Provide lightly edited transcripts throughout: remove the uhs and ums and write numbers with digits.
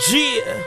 Yeah.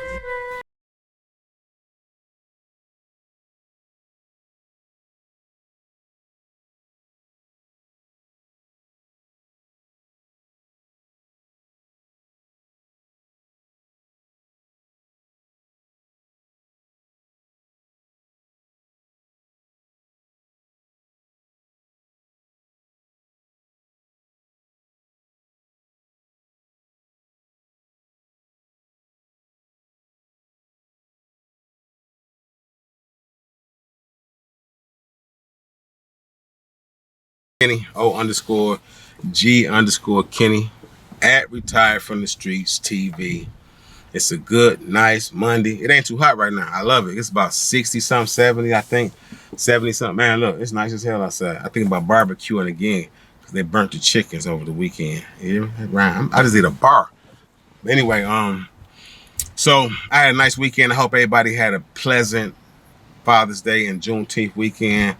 Kenny O underscore G underscore Kenny at Retired from the Streets TV. It's a good, nice Monday. It ain't too hot right now. I love it. It's about 60 something, 70, I think. 70 something. Man, look, it's nice as hell outside. I think about barbecuing again because they burnt the chickens over the weekend. Yeah, I just did a bar. But anyway, so I had a nice weekend. I hope everybody had a pleasant Father's Day and Juneteenth weekend.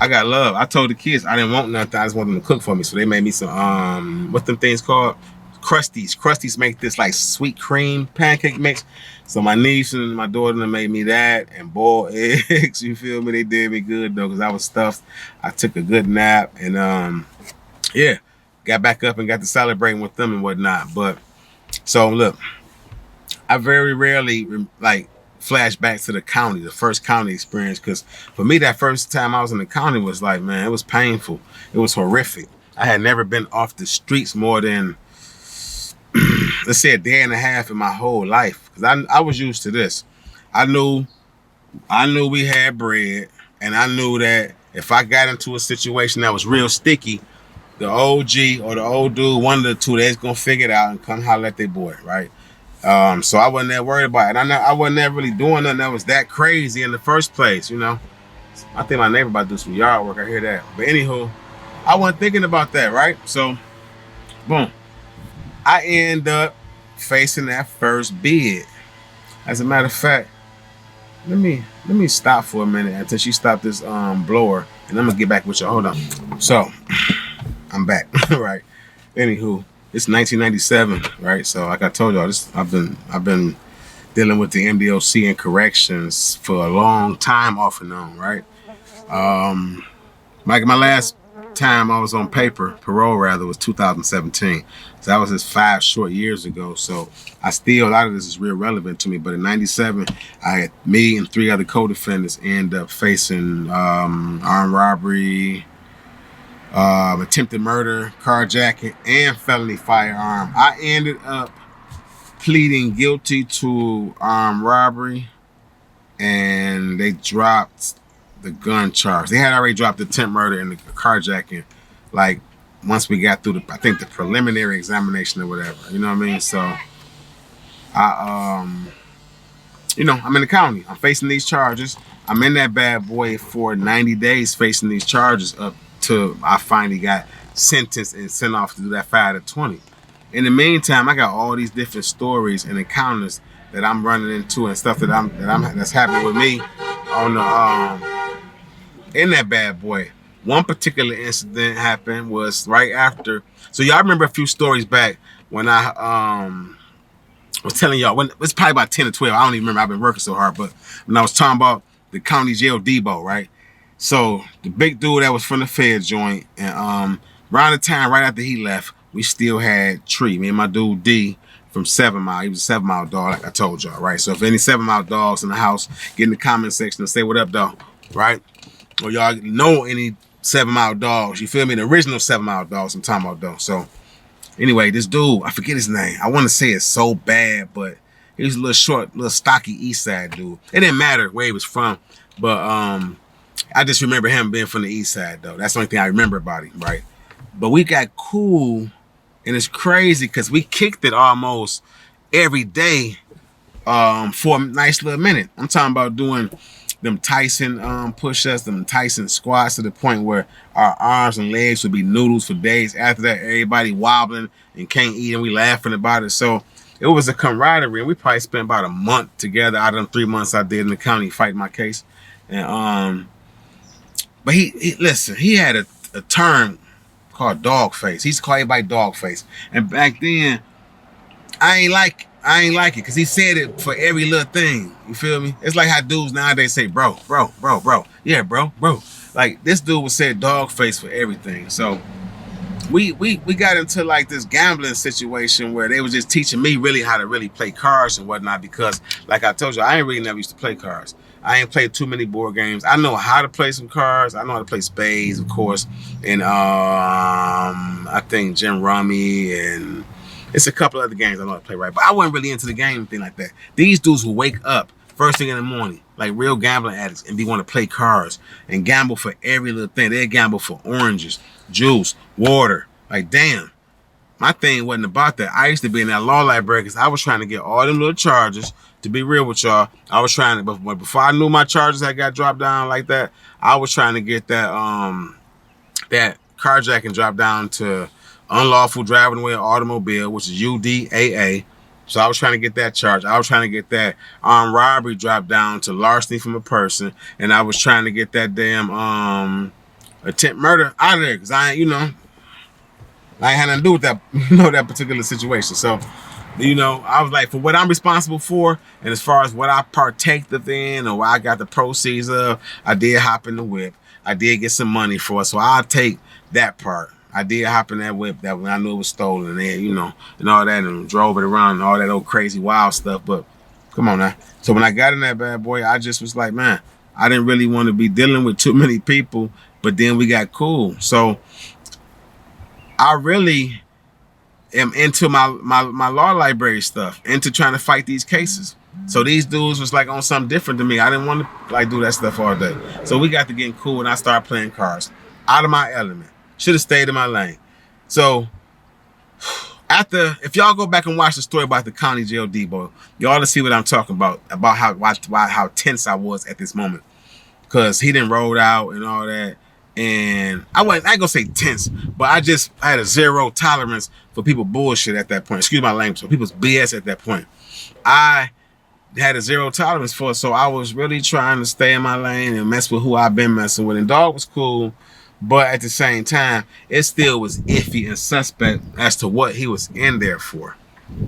I got love. I told the kids I didn't want nothing. I just wanted them to cook for me. So they made me some what them things called? Crusties. Crusties make this like sweet cream pancake mix. So my niece and my daughter made me that and boiled eggs. You feel me? They did me good though, because I was stuffed. I took a good nap and yeah, got back up and got to celebrating with them and whatnot. But so look, I very rarely like flash back to the county, the first county experience, because for me that first time I was in the county was like, man, it was painful. It was horrific. I had never been off the streets more than let's say a day and a half in my whole life, because I was used to this. I knew we had bread, and I knew that if I got into a situation that was real sticky, the OG or the old dude, one of the two, they's gonna figure it out and come holler at their boy, right? So I wasn't that worried about it. I wasn't that really doing nothing that was that crazy in the first place, you know. I think my neighbor about to do some yard work. I hear that. But anywho, I wasn't thinking about that, right? So, boom. I end up facing that first bid. As a matter of fact, let me stop for a minute until she stopped this blower, and I'm gonna get back with you. Hold on. So, I'm back, right? Anywho, it's 1997, right? So like I told y'all, I've been dealing with the MDOC and corrections for a long time off and on, right? Like my last time I was on parole rather, was 2017. So that was just 5 short years ago. So a lot of this is real relevant to me. But in 97, I had me and 3 other co-defendants end up facing armed robbery, attempted murder, carjacking, and felony firearm. I ended up pleading guilty to armed robbery, and they dropped the gun charge. They had already dropped the attempt murder and the carjacking, like once we got through the preliminary examination or whatever. You know what I mean? So I'm in the county. I'm facing these charges. I'm in that bad boy for 90 days facing these charges up to I finally got sentenced and sent off to do that 5 to 20. In the meantime, I got all these different stories and encounters that I'm running into and stuff that's happening with me on the in that bad boy. One particular incident happened was right after. So y'all remember a few stories back when I was telling y'all, when it's probably about 10 or 12. I don't even remember. I've been working so hard, but when I was talking about the county jail depot, right? So the big dude that was from the Fed joint, and around the time right after he left, we still had Tree. Me and my dude D from 7 Mile. He was a 7 Mile dog, like I told y'all, right? So if any 7 Mile dogs in the house, get in the comment section and say what up, dog, right? Or y'all know any 7 Mile dogs? You feel me? The original 7 Mile dogs I'm talking about, though. So anyway, this dude, I forget his name. I want to say it's so bad, but he was a little short, little stocky East Side dude. It didn't matter where he was from, but I just remember him being from the East Side, though. That's the only thing I remember about him, right? But we got cool, and it's crazy because we kicked it almost every day for a nice little minute. I'm talking about doing them Tyson push-ups, them Tyson squats to the point where our arms and legs would be noodles for days. After that, everybody wobbling and can't eat, and we laughing about it. So it was a camaraderie, and we probably spent about a month together out of them 3 months I did in the county fighting my case. And but he had a term called dog face. He's called everybody dog face. And back then, I ain't like I ain't like it because he said it for every little thing. You feel me? It's like how dudes nowadays say, bro, bro, bro, bro. Yeah, bro, bro. Like this dude would say dog face for everything. So we got into like this gambling situation where they was just teaching me really how to really play cards and whatnot because like I told you, I ain't really never used to play cards. I ain't played too many board games. I know how to play some cards. I know how to play spades, of course, and I think Jim Rummy and it's a couple other games I know how to play, right? But I wasn't really into the game thing like that. These dudes will wake up first thing in the morning, like real gambling addicts, and be want to play cards and gamble for every little thing. They gamble for oranges, juice, water. Like, damn. My thing wasn't about that. I used to be in that law library because I was trying to get all them little charges. To be real with y'all, I was trying to, but before I knew my charges had got dropped down like that, I was trying to get that carjacking dropped down to unlawful driving away an automobile, which is UDAA. So I was trying to get that charge. I was trying to get that armed robbery dropped down to larceny from a person, and I was trying to get that damn attempt murder out of there because I ain't had nothing to do with that, that particular situation. So, I was like, for what I'm responsible for, and as far as what I partaked of in or what I got the proceeds of, I did hop in the whip. I did get some money for it, so I'll take that part. I did hop in that whip that when I knew it was stolen, and and all that, and drove it around and all that old crazy wild stuff. But come on now. So when I got in that bad boy, I just was like, man, I didn't really want to be dealing with too many people. But then we got cool. So I really am into my law library stuff, into trying to fight these cases. So these dudes was like on something different to me. I didn't want to like do that stuff all day. So we got to getting cool and I started playing cards. Out of my element. Should have stayed in my lane. So if y'all go back and watch the story about the county jail depot, y'all to see what I'm talking about how tense I was at this moment. Cause he didn't roll out and all that. And I ain't gonna say tense, but I had a zero tolerance for people bullshit at that point. Excuse my language, for people's BS at that point. I had a zero tolerance for it, so I was really trying to stay in my lane and mess with who I've been messing with. And dog was cool, but at the same time, it still was iffy and suspect as to what he was in there for.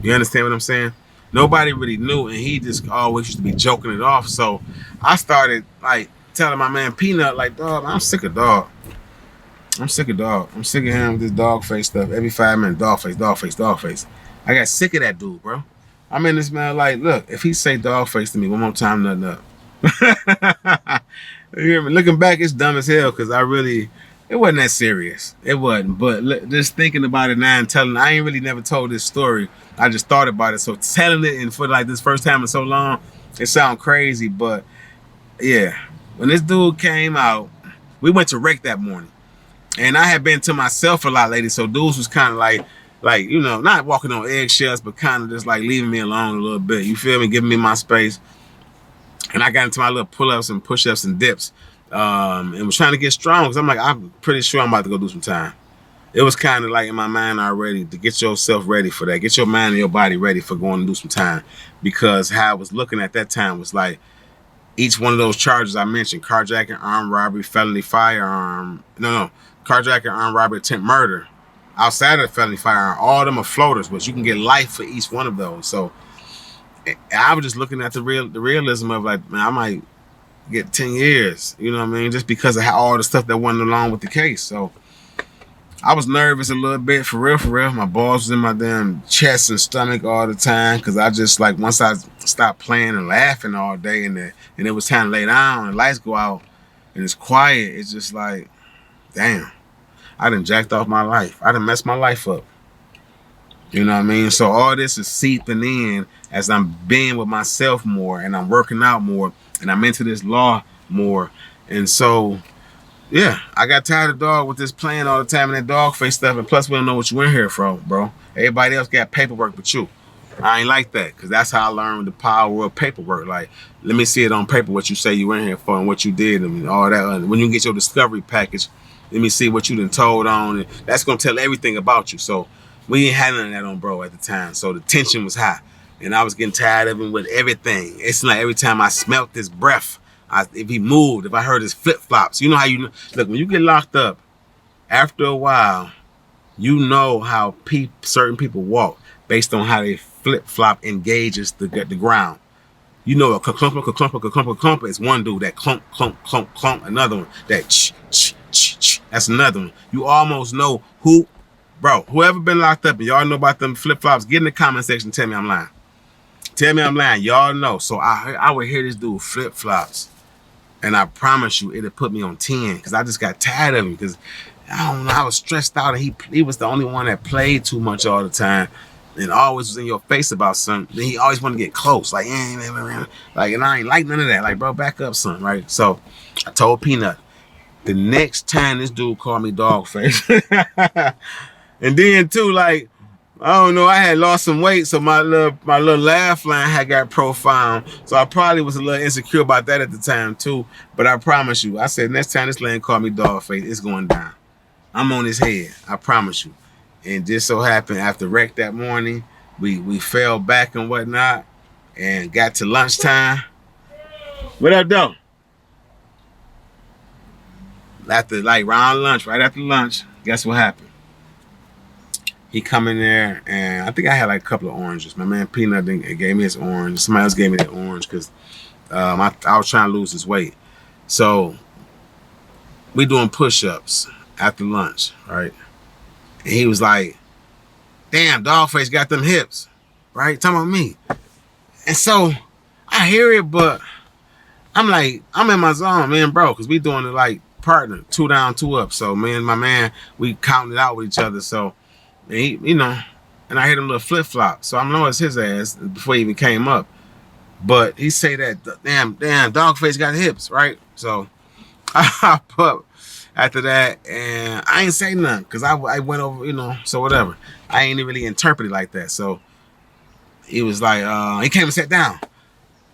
You understand what I'm saying? Nobody really knew, and he just always used to be joking it off. So I started like telling my man Peanut, like, dog, I'm sick of dog. I'm sick of dog. I'm sick of him with this dog face stuff. Every 5 minutes, dog face, dog face, dog face. I got sick of that dude, bro. I'm in this man like, look, if he say dog face to me one more time, nothing up. You hear me? Looking back, it's dumb as hell because it wasn't that serious. It wasn't. But just thinking about it now and telling, I ain't really never told this story. I just thought about it. So telling it and for like this first time in so long, it sounds crazy. But yeah, when this dude came out, we went to Rake that morning. And I had been to myself a lot lately. So dudes was kind of like, not walking on eggshells, but kind of just like leaving me alone a little bit. You feel me? Giving me my space. And I got into my little pull-ups and push-ups and dips and was trying to get strong because I'm like, I'm pretty sure I'm about to go do some time. It was kind of like in my mind already to get yourself ready for that. Get your mind and your body ready for going to do some time because how I was looking at that time was like each one of those charges I mentioned, carjacking, armed robbery, felony firearm, carjacking, armed robbery, attempt murder, outside of the felony firearm, all of them are floaters, but you can get life for each one of those. So I was just looking at the realism of like, man, I might get 10 years, you know what I mean? Just because of all the stuff that went along with the case. So I was nervous a little bit, for real. My balls was in my damn chest and stomach all the time because I just like, once I stopped playing and laughing all day and it was time to lay down and the lights go out and it's quiet, it's just like, damn, I done jacked off my life. I done messed my life up. You know what I mean? So all this is seeping in as I'm being with myself more and I'm working out more and I'm into this law more. And so, yeah, I got tired of dog with this playing all the time and that dog face stuff. And plus, we don't know what you in here for, bro. Everybody else got paperwork but you. I ain't like that because that's how I learned the power of paperwork. Like, let me see it on paper what you say you in here for and what you did and all that. And when you get your discovery package, let me see what you done told on. And that's going to tell everything about you. So we ain't had none of that on bro at the time. So the tension was high. And I was getting tired of him with everything. It's like every time I smelt his breath, if he moved, if I heard his flip-flops. You know how look, when you get locked up, after a while, you know how certain people walk. based on how they flip-flop engages the ground. You know, a clump is one dude. That clump, clump, clump, clump, another one. That ch, that's another one. You almost know who, bro, whoever been locked up and y'all know about them flip-flops, get in the comment section and tell me I'm lying. Tell me I'm lying. Y'all know. So I would hear this dude flip-flops. And I promise you, it'll put me on 10 because I just got tired of him because I don't know, I was stressed out and he was the only one that played too much all the time and always was in your face about something. Then he always wanted to get close, like, and I ain't like none of that. Like, bro, back up, son, right? So I told Peanut, the next time this dude called me dog face, and then too, like, I don't know, I had lost some weight, so my little laugh line had got profound. So I probably was a little insecure about that at the time too. But I promise you, I said next time this lane called me dog face, it's going down. I'm on his head, I promise you. And just so happened after wreck that morning, we fell back and whatnot and got to lunchtime. What up, though? After like round lunch, right after lunch, guess what happened? He come in there, and I think I had like a couple of oranges. My man Peanut gave me his orange. Somebody else gave me that orange because I was trying to lose his weight. So we doing push-ups after lunch, right? And he was like, damn, Dogface got them hips, right? Talking about me. And so I hear it, but I'm like, I'm in my zone, man, bro, because we doing it like partner, 2 down, 2 up. So me and my man, we counting it out with each other. So and he, you know, and I heard him little flip flop. So I know it's his ass before he even came up. But he say that damn Dogface got hips, right? So I hop up after that, and I ain't say nothing because I went over, you know. So whatever, I ain't really interpret it like that. So he was like, he came and sat down,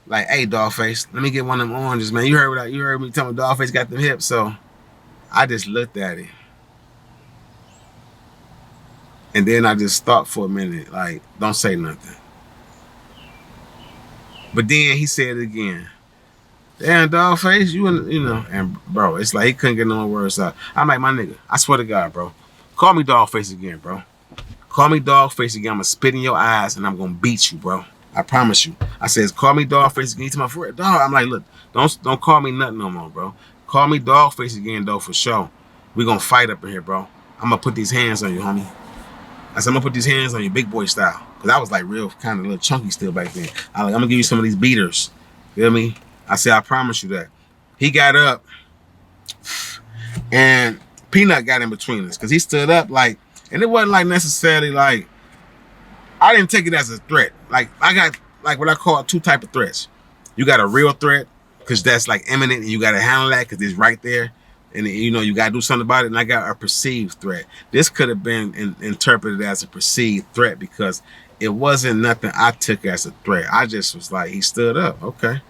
like, hey Dogface, let me get one of them oranges, man. You heard me tell me Dogface got them hips. So I just looked at him. And then I just thought for a minute, like, don't say nothing. But then he said it again. Damn, Dogface, you know, and bro, it's like he couldn't get no words out. I'm like, my nigga, I swear to God, bro, call me Dogface again, bro. Call me Dogface again. I'm gonna spit in your eyes and I'm gonna beat you, bro. I promise you. I says, call me Dogface again. To my friend, dog. I'm like, look, don't call me nothing no more, bro. Call me Dogface again, though, for sure. We gonna fight up in here, bro. I'm gonna put these hands on you, homie. I said, I'm gonna put these hands on you, big boy style. Because I was like real kind of a little chunky still back then. I'm gonna give you some of these beaters. Feel me? I said, I promise you that. He got up and Peanut got in between us because he stood up like, and it wasn't like necessarily like, I didn't take it as a threat. Like I got like what I call 2 type of threats. You got a real threat because that's like imminent and you got to handle that because it's right there. And you know you gotta do something about it. And I got a perceived threat. This could have been interpreted as a perceived threat because it wasn't nothing I took as a threat. I just was like, he stood up. Okay,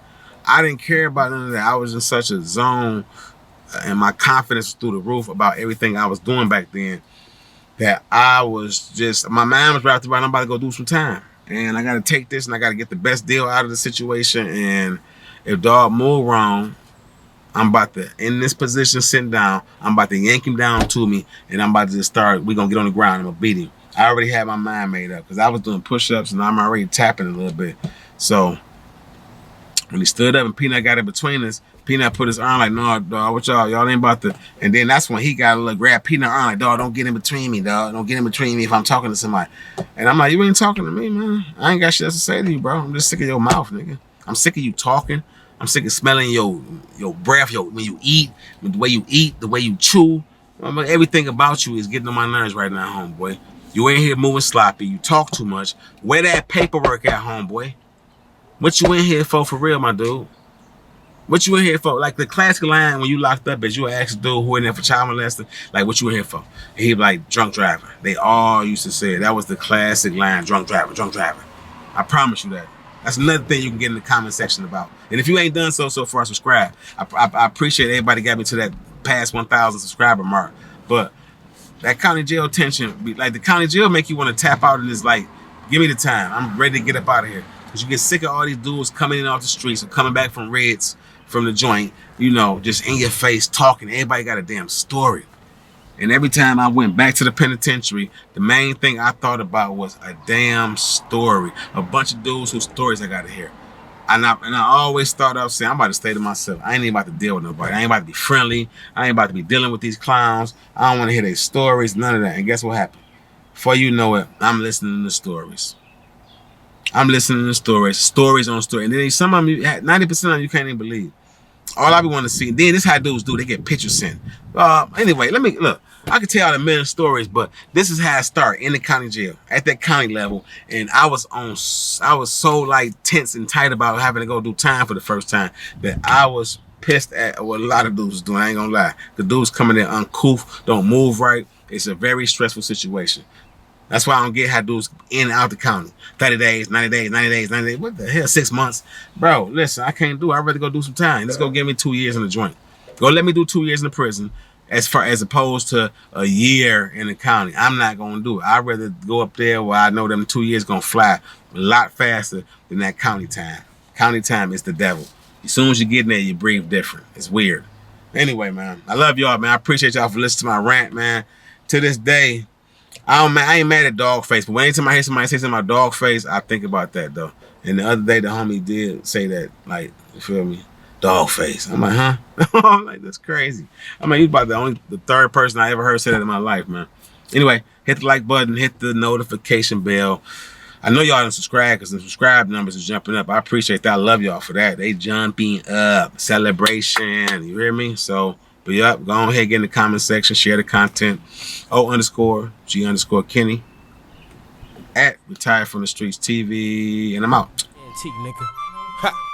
I didn't care about none of that. I was in such a zone, and my confidence was through the roof about everything I was doing back then that I was just, my mind was wrapped around, I'm about to go do some time, and I gotta take this and I gotta get the best deal out of the situation. And if dog move wrong, I'm about to, in this position, sitting down, I'm about to yank him down to me, and I'm about to just start, we're going to get on the ground, I'm going to beat him. I already had my mind made up, because I was doing push-ups, and I'm already tapping a little bit. So, when he stood up and Peanut got in between us, Peanut put his arm like, no, dog, what y'all ain't about to, and then that's when he got a little grab Peanut arm like, dog, don't get in between me, dog. Don't get in between me if I'm talking to somebody. And I'm like, you ain't talking to me, man. I ain't got shit else to say to you, bro. I'm just sick of your mouth, nigga. I'm sick of you talking. I'm sick of smelling your breath, when you eat, the way you chew. Everything about you is getting on my nerves right now, homeboy. You ain't here moving sloppy. You talk too much. Where that paperwork at, homeboy? What you in here for real, my dude? What you in here for? Like the classic line when you locked up is you ask the dude who in there for child molesting, like, what you in here for? And he be like, drunk driver. They all used to say it. That was the classic line, drunk driver, drunk driver. I promise you that. That's another thing you can get in the comment section about. And if you ain't done so far, subscribe. I appreciate everybody got me to that past 1,000 subscriber mark. But that county jail tension, like the county jail make you want to tap out and it's like, give me the time. I'm ready to get up out of here. Because you get sick of all these dudes coming in off the streets or coming back from reds from the joint, you know, just in your face talking. Everybody got a damn story. And every time I went back to the penitentiary, the main thing I thought about was a damn story. A bunch of dudes whose stories I got to hear. And I always thought of saying, I'm about to stay to myself. I ain't even about to deal with nobody. I ain't about to be friendly. I ain't about to be dealing with these clowns. I don't want to hear their stories, none of that. And guess what happened? Before you know it, I'm listening to stories. I'm listening to stories on stories. And then some of them, 90% of them you can't even believe. All I be wanting to see. Then this how dudes do. They get pictures sent. Anyway, let me look. I could tell a million stories, but this is how I start in the county jail at that county level. And I was so like tense and tight about having to go do time for the first time that I was pissed at what a lot of dudes was doing. I ain't gonna lie. The dudes coming in uncouth, don't move right. It's a very stressful situation. That's why I don't get how dudes in and out the county. 30 days, 90 days, 90 days, 90 days. What the hell, 6 months? Bro, listen, I can't do it. I'd rather go do some time. Let's go give me 2 years in the joint. Go let me do 2 years in the prison as opposed to a year in the county. I'm not going to do it. I'd rather go up there where I know them 2 years going to fly a lot faster than that county time. County time is the devil. As soon as you get in there, you breathe different. It's weird. Anyway, man, I love y'all, man. I appreciate y'all for listening to my rant, man. To this day, I ain't mad at Dogface, but anytime I hear somebody say something about Dogface, I think about that though. And the other day, the homie did say that, like, you feel me? Dogface. I'm like, huh? I'm like, that's crazy. I mean, he's about the third person I ever heard say that in my life, man. Anyway, hit the like button, hit the notification bell. I know y'all done subscribe because the subscribe numbers is jumping up. I appreciate that. I love y'all for that. They jumping up. Celebration. You hear me? So, but yep, go on ahead, get in the comment section, share the content. O_G_Kenny at Retired from the Streets TV, and I'm out. Antique nigga. Ha.